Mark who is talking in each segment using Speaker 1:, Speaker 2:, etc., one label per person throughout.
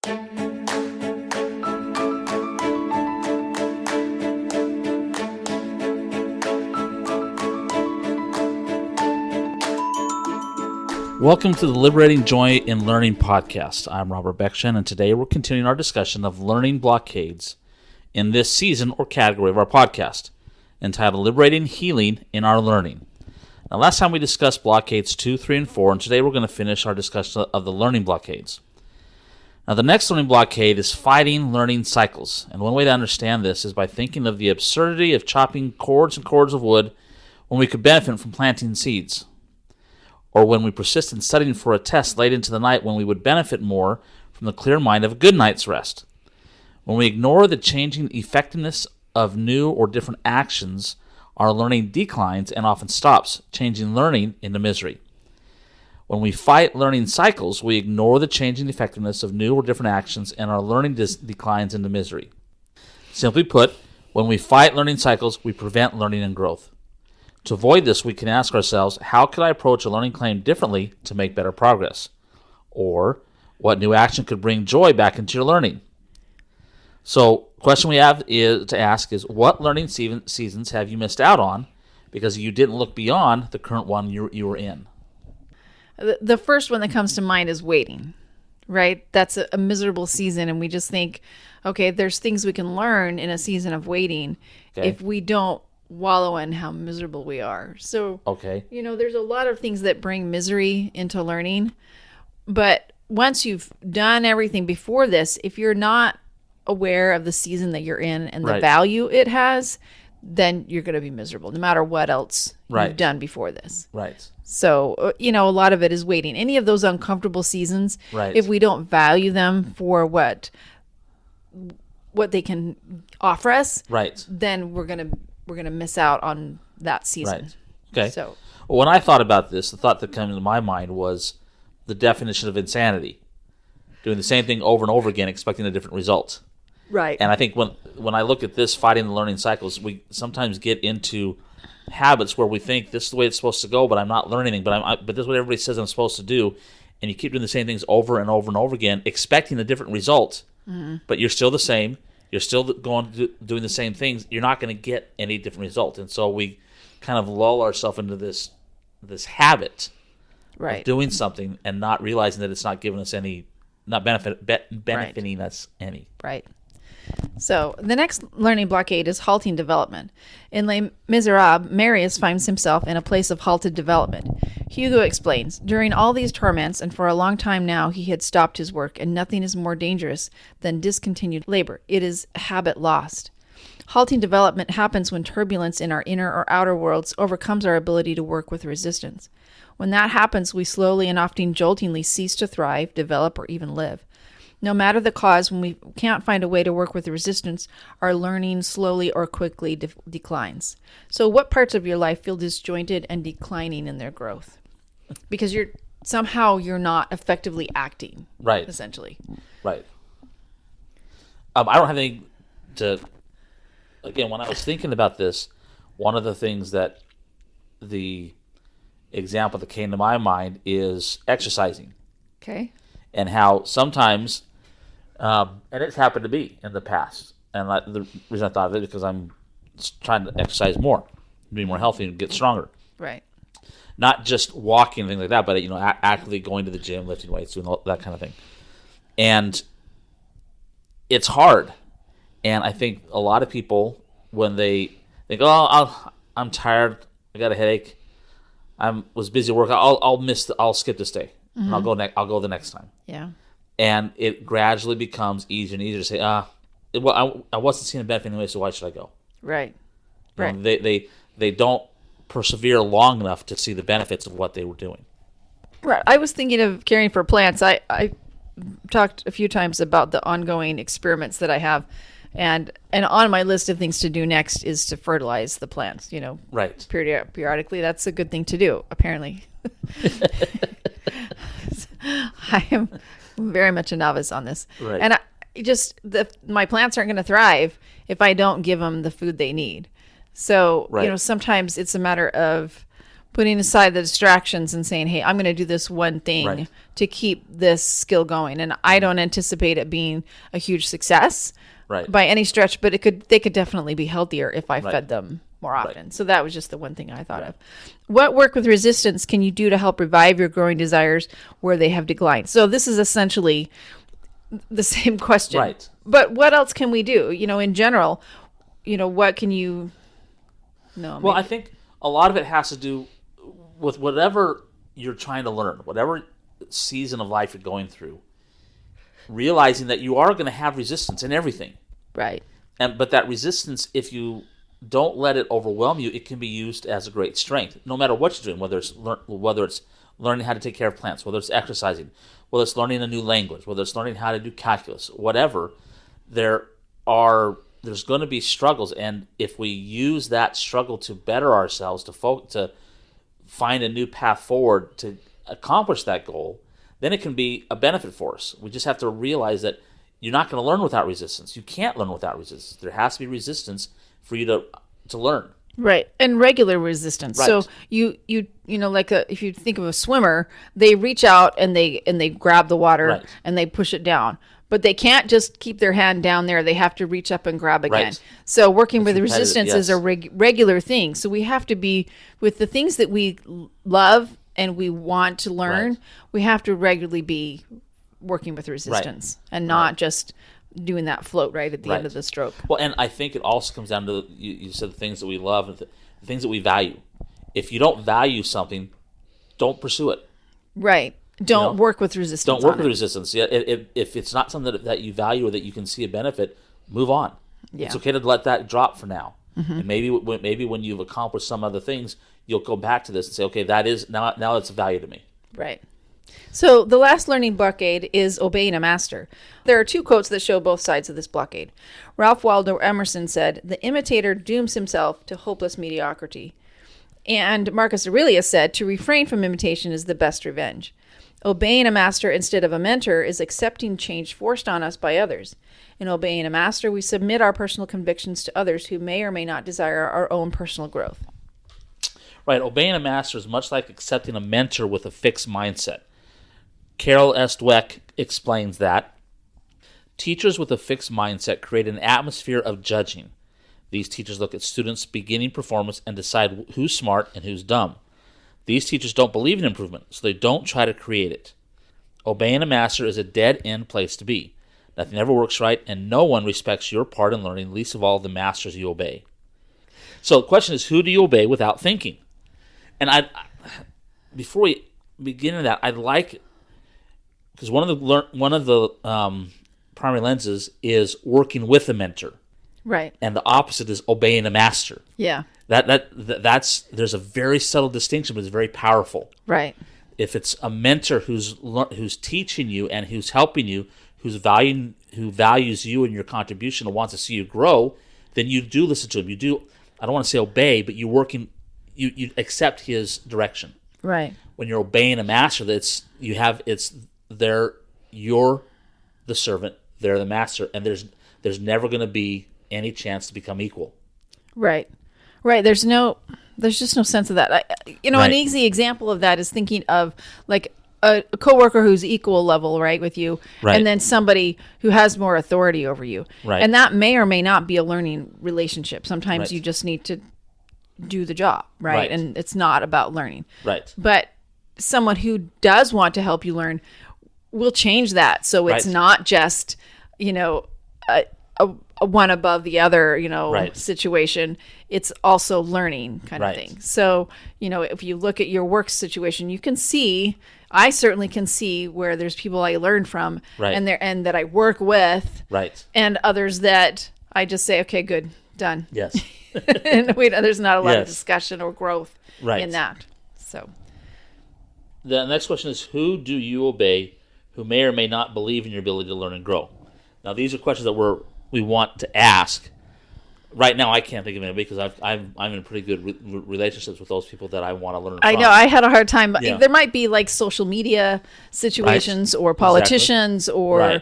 Speaker 1: Welcome to the Liberating Joy in Learning podcast. I'm Robert Beckshan, and today we're continuing our discussion of learning blockades in this season or category of our podcast, entitled Liberating Healing in Our Learning. Now, last time we discussed blockades 2, 3, and 4, and today we're going to finish our discussion of the learning blockades. Now, the next learning blockade is fighting learning cycles, and one way to understand this is by thinking of the absurdity of chopping cords and cords of wood when we could benefit from planting seeds, or when we persist in studying for a test late into the night when we would benefit more from the clear mind of a good night's rest. When we ignore the changing effectiveness of new or different actions, our learning declines and often stops, changing learning into misery. When we fight learning cycles, we ignore the changing effectiveness of new or different actions, and our learning declines into misery. Simply put, when we fight learning cycles, we prevent learning and growth. To avoid this, we can ask ourselves, how could I approach a learning claim differently to make better progress? Or, what new action could bring joy back into your learning? So, the question we have to ask is, what learning seasons have you missed out on because you didn't look beyond the current one you were in?
Speaker 2: The first one that comes to mind is waiting, right? That's a miserable season, and we just think, okay, there's things we can learn in a season of waiting if we don't wallow in how miserable we are. So, there's a lot of things that bring misery into learning. But once you've done everything before this, if you're not aware of the season that you're in and the value it has, then you're going to be miserable no matter what else you've done before this.
Speaker 1: Right.
Speaker 2: So, a lot of it is waiting. Any of those uncomfortable seasons, if we don't value them for what they can offer us, then we're going to miss out on that season.
Speaker 1: Right. Okay.
Speaker 2: So,
Speaker 1: when I thought about this, the thought that came into my mind was the definition of insanity: doing the same thing over and over again, expecting a different result.
Speaker 2: Right.
Speaker 1: And I think when I look at this, fighting the learning cycles, we sometimes get into habits where we think this is the way it's supposed to go, but I'm not learning anything. But this is what everybody says I'm supposed to do, and you keep doing the same things over and over and over again, expecting a different result. Mm-hmm. But you're still the same. You're still doing the same things. You're not going to get any different result, and so we kind of lull ourselves into this habit of doing something and not realizing that it's not giving us any, not benefiting us any.
Speaker 2: Right. So the next learning blockade is halting development. In Les Miserables, Marius finds himself in a place of halted development. Hugo explains, during all these torments, and for a long time now, he had stopped his work, and nothing is more dangerous than discontinued labor. It is habit lost. Halting development happens when turbulence in our inner or outer worlds overcomes our ability to work with resistance. When that happens, we slowly and often joltingly cease to thrive, develop, or even live. No matter the cause, when we can't find a way to work with resistance, our learning slowly or quickly declines. So what parts of your life feel disjointed and declining in their growth? Because you're not effectively acting, essentially.
Speaker 1: Right. I don't have any to... Again, when I was thinking about this, one of the things that the example that came to my mind is exercising.
Speaker 2: Okay.
Speaker 1: And how sometimes, and it's happened to me in the past, and the reason I thought of it is because I'm trying to exercise more, be more healthy, and get stronger.
Speaker 2: Right.
Speaker 1: Not just walking and things like that, but actively going to the gym, lifting weights, doing all that kind of thing. And it's hard. And I think a lot of people, when they think, I'm tired, I got a headache, I was busy working, I'll skip this day. Mm-hmm. And I'll go the next time. Yeah. And it gradually becomes easier and easier to say, I wasn't seeing a benefit anyway, so why should I go?
Speaker 2: Right.
Speaker 1: They don't persevere long enough to see the benefits of what they were doing.
Speaker 2: Right. I was thinking of caring for plants. I talked a few times about the ongoing experiments that I have, and on my list of things to do next is to fertilize the plants. Right. Periodically. That's a good thing to do, apparently. I am very much a novice on this, right. And my plants aren't going to thrive if I don't give them the food they need. So, right. Sometimes it's a matter of putting aside the distractions and saying, hey, I'm going to do this one thing
Speaker 1: Right.
Speaker 2: to keep this skill going. And I don't anticipate it being a huge success
Speaker 1: Right.
Speaker 2: by any stretch, but they could definitely be healthier if I
Speaker 1: Right.
Speaker 2: fed them more often.
Speaker 1: Right.
Speaker 2: So that was just the one thing I thought of. What work with resistance can you do to help revive your growing desires where they have declined? So this is essentially the same question.
Speaker 1: Right.
Speaker 2: But what else can we do? In general, what can you... No.
Speaker 1: Well, I think a lot of it has to do with whatever you're trying to learn, whatever season of life you're going through, realizing that you are going to have resistance in everything.
Speaker 2: Right.
Speaker 1: But that resistance, if you don't let it overwhelm you, it can be used as a great strength, no matter what you're doing, whether it's learning how to take care of plants, whether it's exercising, whether it's learning a new language, whether it's learning how to do calculus, whatever. There's going to be struggles, and if we use that struggle to better ourselves, to find a new path forward to accomplish that goal, then it can be a benefit for us. We just have to realize that you're not going to learn without resistance. You can't learn without resistance. There has to be resistance for you to learn.
Speaker 2: Right. And regular resistance.
Speaker 1: Right.
Speaker 2: So if you think of a swimmer, they reach out and they grab the water
Speaker 1: Right.
Speaker 2: and they push it down. But they can't just keep their hand down there. They have to reach up and grab again.
Speaker 1: Right.
Speaker 2: So working with
Speaker 1: repetitive,
Speaker 2: resistance is
Speaker 1: yes.
Speaker 2: a regular thing. So we have to be with the things that we love and we want to learn.
Speaker 1: Right.
Speaker 2: We have to regularly be working with resistance and not just doing that float right at the end of the stroke.
Speaker 1: Well, and I think it also comes down to, you said the things that we love and the things that we value. If you don't value something, don't pursue it.
Speaker 2: Right. Don't work with resistance.
Speaker 1: Don't work with resistance. Yeah, if it's not something that you value or that you can see a benefit, move on.
Speaker 2: Yeah.
Speaker 1: It's okay to let that drop for now. Mm-hmm. And maybe when you've accomplished some other things, you'll go back to this and say, okay, that is now it's a value to me.
Speaker 2: Right. So the last learning blockade is obeying a master. There are two quotes that show both sides of this blockade. Ralph Waldo Emerson said, "The imitator dooms himself to hopeless mediocrity." And Marcus Aurelius said, "To refrain from imitation is the best revenge." Obeying a master instead of a mentor is accepting change forced on us by others. In obeying a master, we submit our personal convictions to others who may or may not desire our own personal growth.
Speaker 1: Right. Obeying a master is much like accepting a mentor with a fixed mindset. Carol S. Dweck explains that teachers with a fixed mindset create an atmosphere of judging. These teachers look at students' beginning performance and decide who's smart and who's dumb. These teachers don't believe in improvement, so they don't try to create it. Obeying a master is a dead-end place to be. Nothing ever works right, and no one respects your part in learning, least of all the masters you obey. So the question is, who do you obey without thinking? And before we begin in that, I'd like, because one of the primary lenses is working with a mentor,
Speaker 2: Right.
Speaker 1: and the opposite is obeying a master.
Speaker 2: Yeah.
Speaker 1: That's there's a very subtle distinction, but it's very powerful.
Speaker 2: Right.
Speaker 1: If it's a mentor who's teaching you and who's helping you, who values you and your contribution and wants to see you grow, then you do listen to him. You do. I don't want to say obey, but you accept his direction.
Speaker 2: Right.
Speaker 1: When you're obeying a master, you're the servant, they're the master, and there's never going to be any chance to become equal.
Speaker 2: Right. Right. There's just no sense of that.
Speaker 1: Right.
Speaker 2: An easy example of that is thinking of like a coworker who's equal level, right, with you,
Speaker 1: Right.
Speaker 2: and then somebody who has more authority over you.
Speaker 1: Right.
Speaker 2: And that may or may not be a learning relationship. Sometimes
Speaker 1: Right.
Speaker 2: you just need to do the job, right?
Speaker 1: Right.
Speaker 2: And it's not about learning.
Speaker 1: Right.
Speaker 2: But someone who does want to help you learn will change that. So it's
Speaker 1: Right.
Speaker 2: not just, a one above the other,
Speaker 1: Right.
Speaker 2: situation. It's also learning kind
Speaker 1: Right.
Speaker 2: of thing. So, if you look at your work situation, I certainly can see where there's people I learn from
Speaker 1: Right.
Speaker 2: and that I work with
Speaker 1: Right.
Speaker 2: and others that I just say, okay, good, done.
Speaker 1: Yes.
Speaker 2: And there's not a lot of
Speaker 1: Yes.
Speaker 2: discussion or growth
Speaker 1: Right.
Speaker 2: in that. So,
Speaker 1: The next question is, who do you obey who may or may not believe in your ability to learn and grow? Now, these are questions that we want to ask. Right now, I can't think of anybody because I'm in pretty good relationships with those people that I want to learn from.
Speaker 2: I know I had a hard time.
Speaker 1: Yeah.
Speaker 2: There might be like social media situations
Speaker 1: Right.
Speaker 2: or politicians or,
Speaker 1: Right.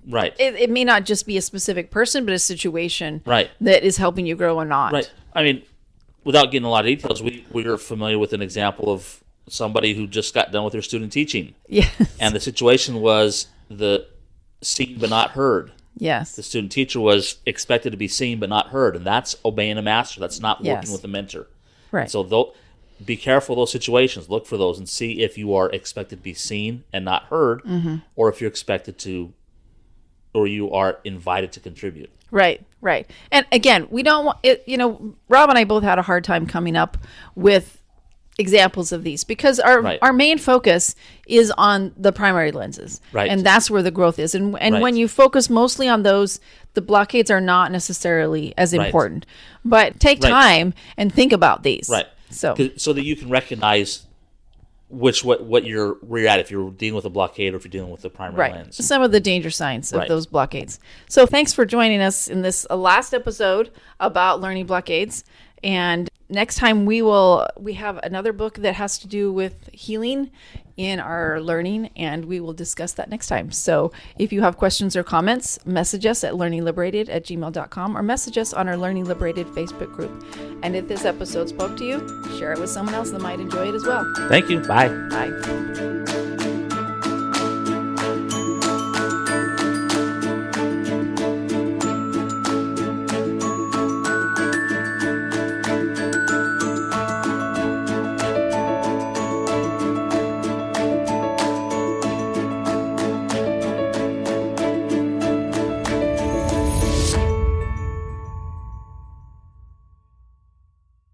Speaker 1: Right.
Speaker 2: it may not just be a specific person, but a situation
Speaker 1: Right.
Speaker 2: that is helping you grow or not.
Speaker 1: Right. I mean, without getting a lot of details, we are familiar with an example of somebody who just got done with their student teaching.
Speaker 2: Yes.
Speaker 1: And the situation was the seen but not heard.
Speaker 2: Yes.
Speaker 1: The student teacher was expected to be seen but not heard, and that's obeying a master. That's not working with a mentor.
Speaker 2: Right.
Speaker 1: So be careful of those situations. Look for those and see if you are expected to be seen and not heard, or if you're expected to, or you are invited to contribute.
Speaker 2: Right, right. And again, we don't want it, Rob and I both had a hard time coming up with examples of these because our main focus is on the primary lenses.
Speaker 1: Right.
Speaker 2: And that's where the growth is. And when you focus mostly on those, the blockades are not necessarily as important. But take time and think about these.
Speaker 1: Right. So that you can recognize where you're at, if you're dealing with a blockade or if you're dealing with the primary lens.
Speaker 2: Some of the danger signs of those blockades. So thanks for joining us in this last episode about learning blockades. And next time we have another book that has to do with healing in our learning, and we will discuss that next time. So if you have questions or comments, message us at learningliberated@gmail.com or message us on our Learning Liberated Facebook group. And if this episode spoke to you, share it with someone else that might enjoy it as well.
Speaker 1: Thank you. Bye.
Speaker 2: Bye.